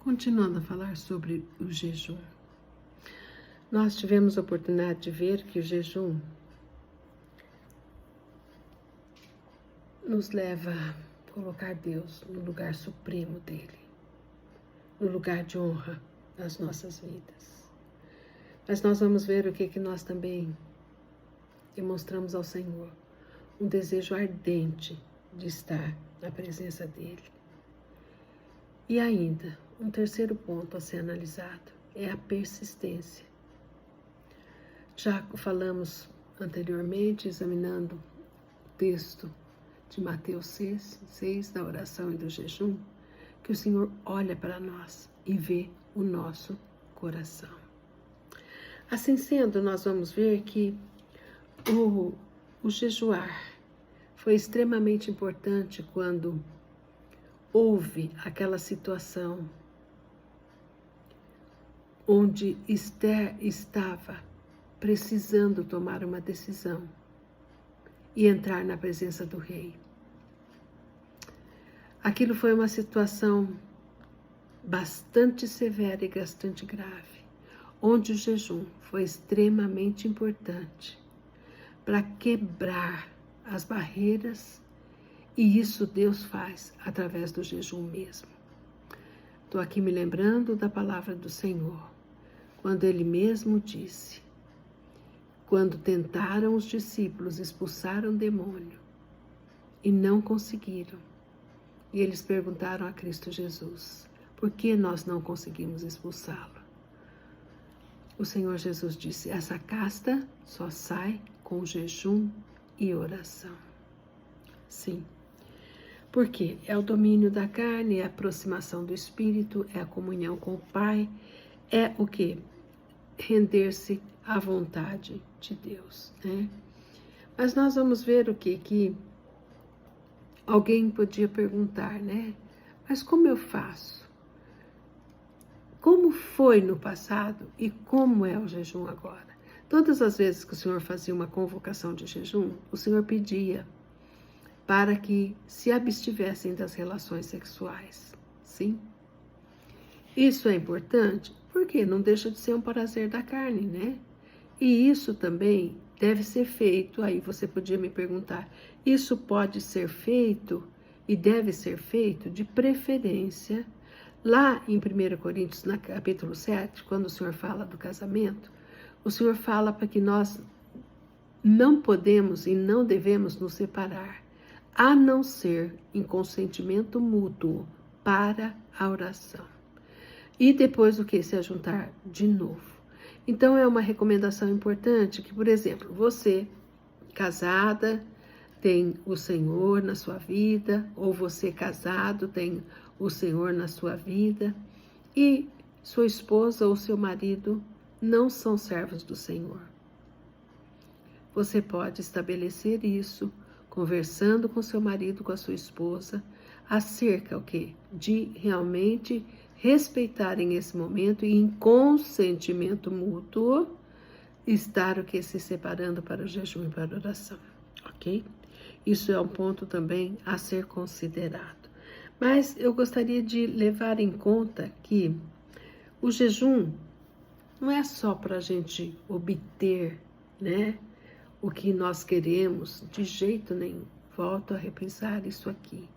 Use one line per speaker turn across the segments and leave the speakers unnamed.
Continuando a falar sobre o jejum. Nós tivemos a oportunidade de ver que o jejum nos leva a colocar Deus no lugar supremo dele, no lugar de honra das nossas vidas. Mas nós vamos ver o que nós também demonstramos ao Senhor, um desejo ardente de estar na presença dele. E ainda, um terceiro ponto a ser analisado é a persistência. Já falamos anteriormente, examinando o texto de Mateus 6, da oração e do jejum, que o Senhor olha para nós e vê o nosso coração. Assim sendo, nós vamos ver que o jejuar foi extremamente importante quando houve aquela situação onde Esther estava precisando tomar uma decisão e entrar na presença do rei. Aquilo foi uma situação bastante severa e bastante grave, onde o jejum foi extremamente importante para quebrar as barreiras, e isso Deus faz através do jejum mesmo. Estou aqui me lembrando da palavra do Senhor, quando Ele mesmo disse, quando tentaram os discípulos expulsar um demônio e não conseguiram, e eles perguntaram a Cristo Jesus, por que nós não conseguimos expulsá-lo? O Senhor Jesus disse, essa casta só sai com jejum e oração. Sim. Porque é o domínio da carne, é a aproximação do Espírito, é a comunhão com o Pai, é o que? Render-se à vontade de Deus, né? Mas nós vamos ver o que? Que alguém podia perguntar, né? Mas como eu faço? Como foi no passado e como é o jejum agora? Todas as vezes que o Senhor fazia uma convocação de jejum, o Senhor pedia para que se abstivessem das relações sexuais, sim? Isso é importante porque não deixa de ser um prazer da carne, né? E isso também deve ser feito, aí você podia me perguntar, isso pode ser feito e deve ser feito de preferência, lá em 1 Coríntios, no capítulo 7, quando o Senhor fala do casamento, o Senhor fala para que nós não podemos e não devemos nos separar, a não ser em consentimento mútuo para a oração. E depois o que? Se ajuntar de novo. Então é uma recomendação importante que, por exemplo, você, casada, tem o Senhor na sua vida, ou você casado tem o Senhor na sua vida, e sua esposa ou seu marido não são servos do Senhor. Você pode estabelecer isso conversando com seu marido, com a sua esposa, acerca o quê? De realmente respeitarem esse momento e em consentimento mútuo estar o que? Se separando para o jejum e para a oração, ok? Isso é um ponto também a ser considerado. Mas eu gostaria de levar em conta que o jejum não é só para a gente obter, né, o que nós queremos, de jeito nenhum. Volto a repensar isso aqui.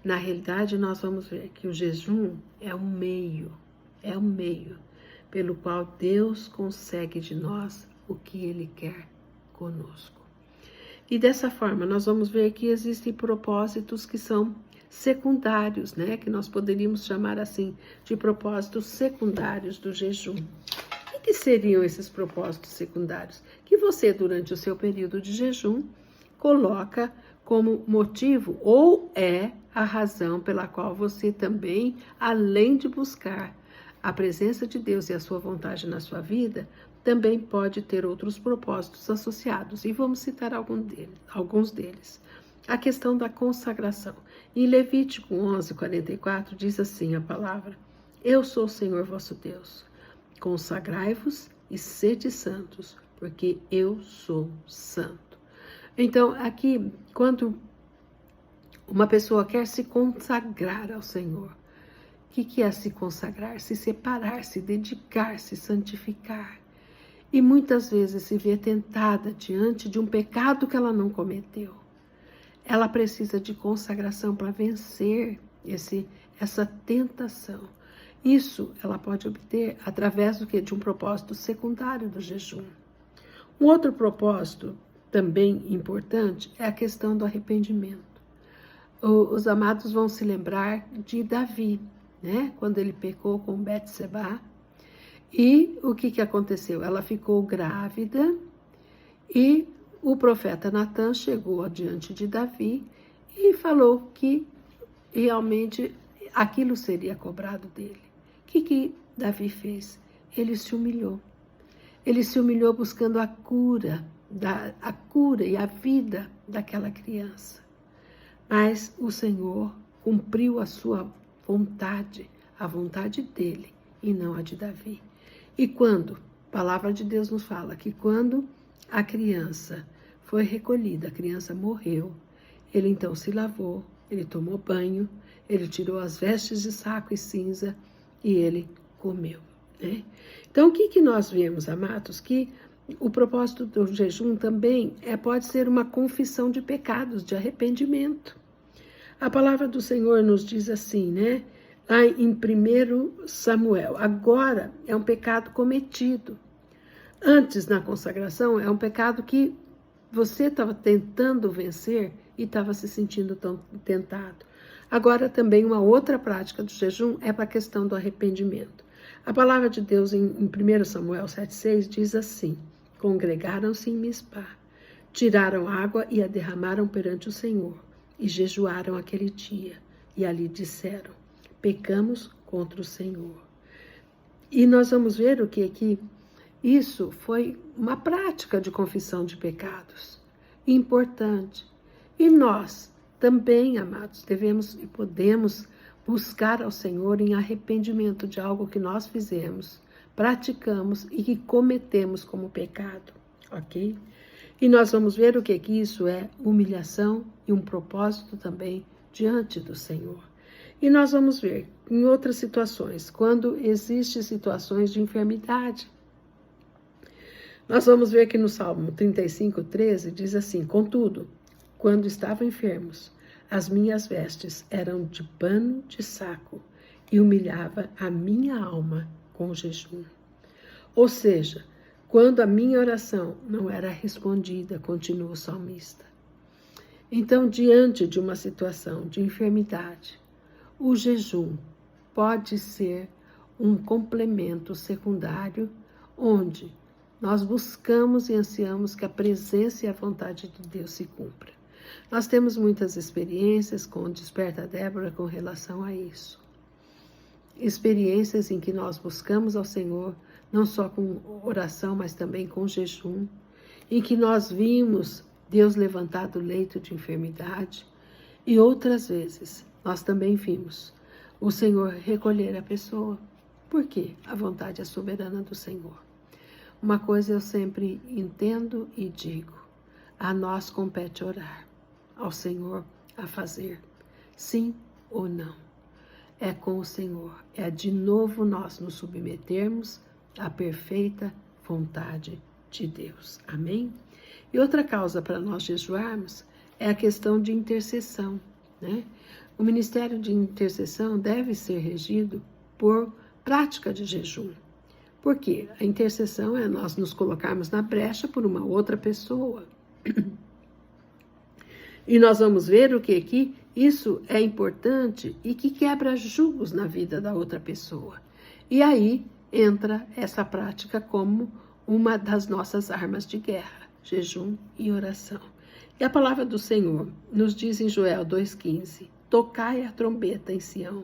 Na realidade, nós vamos ver que o jejum é um meio pelo qual Deus consegue de nós o que Ele quer conosco. E dessa forma, nós vamos ver que existem propósitos que são secundários, né? Que nós poderíamos chamar assim de propósitos secundários do jejum. O que seriam esses propósitos secundários? Que você, durante o seu período de jejum, coloca como motivo ou é a razão pela qual você também, além de buscar a presença de Deus e a sua vontade na sua vida, também pode ter outros propósitos associados. E vamos citar alguns deles. A questão da consagração. Em Levítico 11:44 diz assim a palavra: Eu sou o Senhor vosso Deus. Consagrai-vos e sede santos, porque eu sou santo. Então, aqui, quando uma pessoa quer se consagrar ao Senhor, que é se consagrar? Se separar, se dedicar, se santificar. E muitas vezes se vê tentada diante de um pecado que ela não cometeu. Ela precisa de consagração para vencer essa tentação. Isso ela pode obter através do quê? De um propósito secundário do jejum. Um outro propósito também importante é a questão do arrependimento. Os amados vão se lembrar de Davi, né? Quando ele pecou com Betseba. E o que aconteceu? Ela ficou grávida e o profeta Natã chegou diante de Davi e falou que realmente aquilo seria cobrado dele. O que Davi fez? Ele se humilhou. Ele se humilhou buscando a cura e a vida daquela criança. Mas o Senhor cumpriu a sua vontade, a vontade dele e não a de Davi. E quando, a palavra de Deus nos fala que quando a criança foi recolhida, a criança morreu, ele então se lavou, ele tomou banho, ele tirou as vestes de saco e cinza e ele comeu. Né? Então, o que nós vemos, amados? Que o propósito do jejum também pode ser uma confissão de pecados, de arrependimento. A palavra do Senhor nos diz assim, né? Lá em 1 Samuel, agora é um pecado cometido. Antes, na consagração, é um pecado que você estava tentando vencer e estava se sentindo tão tentado. Agora também uma outra prática do jejum é para a questão do arrependimento. A palavra de Deus em 1 Samuel 7,6 diz assim: congregaram-se em Mispá, tiraram água e a derramaram perante o Senhor, e jejuaram aquele dia, e ali disseram: pecamos contra o Senhor. E nós vamos ver o que isso foi uma prática de confissão de pecados, importante. E nós também, amados, devemos e podemos buscar ao Senhor em arrependimento de algo que nós fizemos, praticamos e que cometemos como pecado, ok? E nós vamos ver o que isso é humilhação e um propósito também diante do Senhor. E nós vamos ver em outras situações, quando existem situações de enfermidade. Nós vamos ver que no Salmo 35:13 diz assim: contudo, quando estavam enfermos, as minhas vestes eram de pano de saco e humilhava a minha alma com jejum. Ou seja, quando a minha oração não era respondida, continua o salmista. Então, diante de uma situação de enfermidade, o jejum pode ser um complemento secundário onde nós buscamos e ansiamos que a presença e a vontade de Deus se cumpra. Nós temos muitas experiências com o Desperta Débora com relação a isso. Experiências em que nós buscamos ao Senhor, não só com oração, mas também com jejum, em que nós vimos Deus levantar do leito de enfermidade, e outras vezes nós também vimos o Senhor recolher a pessoa. Por quê? A vontade é soberana do Senhor. Uma coisa eu sempre entendo e digo: a nós compete orar, ao Senhor a fazer, sim ou não. É com o Senhor, é de novo nós nos submetermos à perfeita vontade de Deus. Amém? E outra causa para nós jejuarmos é a questão de intercessão, né? O ministério de intercessão deve ser regido por prática de jejum. Por quê? A intercessão é nós nos colocarmos na brecha por uma outra pessoa. E nós vamos ver o que isso é importante e que quebra julgos na vida da outra pessoa. E aí entra essa prática como uma das nossas armas de guerra, jejum e oração. E a palavra do Senhor nos diz em Joel 2,15: tocai a trombeta em Sião,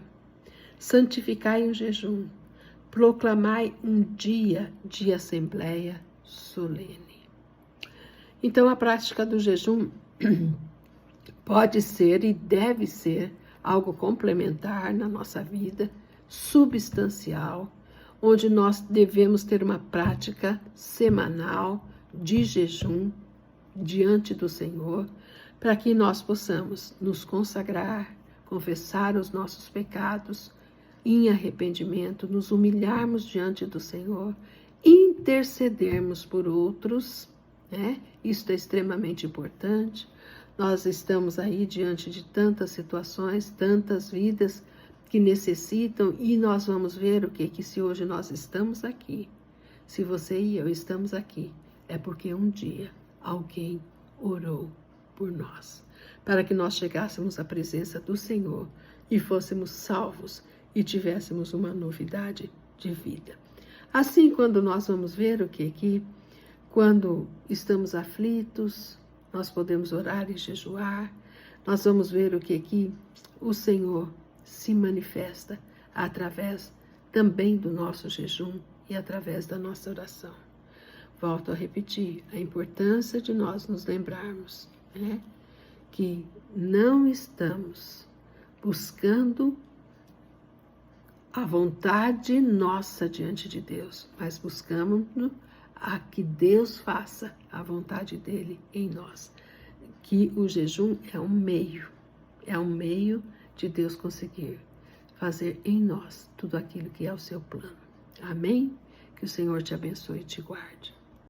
santificai um jejum, proclamai um dia de assembleia solene. Então a prática do jejum pode ser e deve ser algo complementar na nossa vida, substancial, onde nós devemos ter uma prática semanal de jejum diante do Senhor, para que nós possamos nos consagrar, confessar os nossos pecados, em arrependimento, nos humilharmos diante do Senhor, intercedermos por outros, né? Isso é extremamente importante. Nós estamos aí diante de tantas situações, tantas vidas que necessitam, e nós vamos ver o que se hoje nós estamos aqui, se você e eu estamos aqui, é porque um dia alguém orou por nós, para que nós chegássemos à presença do Senhor e fôssemos salvos e tivéssemos uma novidade de vida. Assim, quando nós vamos ver o que quando estamos aflitos, nós podemos orar e jejuar, nós vamos ver o que o Senhor se manifesta através também do nosso jejum e através da nossa oração. Volto a repetir, a importância de nós nos lembrarmos, né, que não estamos buscando a vontade nossa diante de Deus, mas buscamos a que Deus faça a vontade dele em nós. Que o jejum é um meio de Deus conseguir fazer em nós tudo aquilo que é o seu plano. Amém? Que o Senhor te abençoe e te guarde.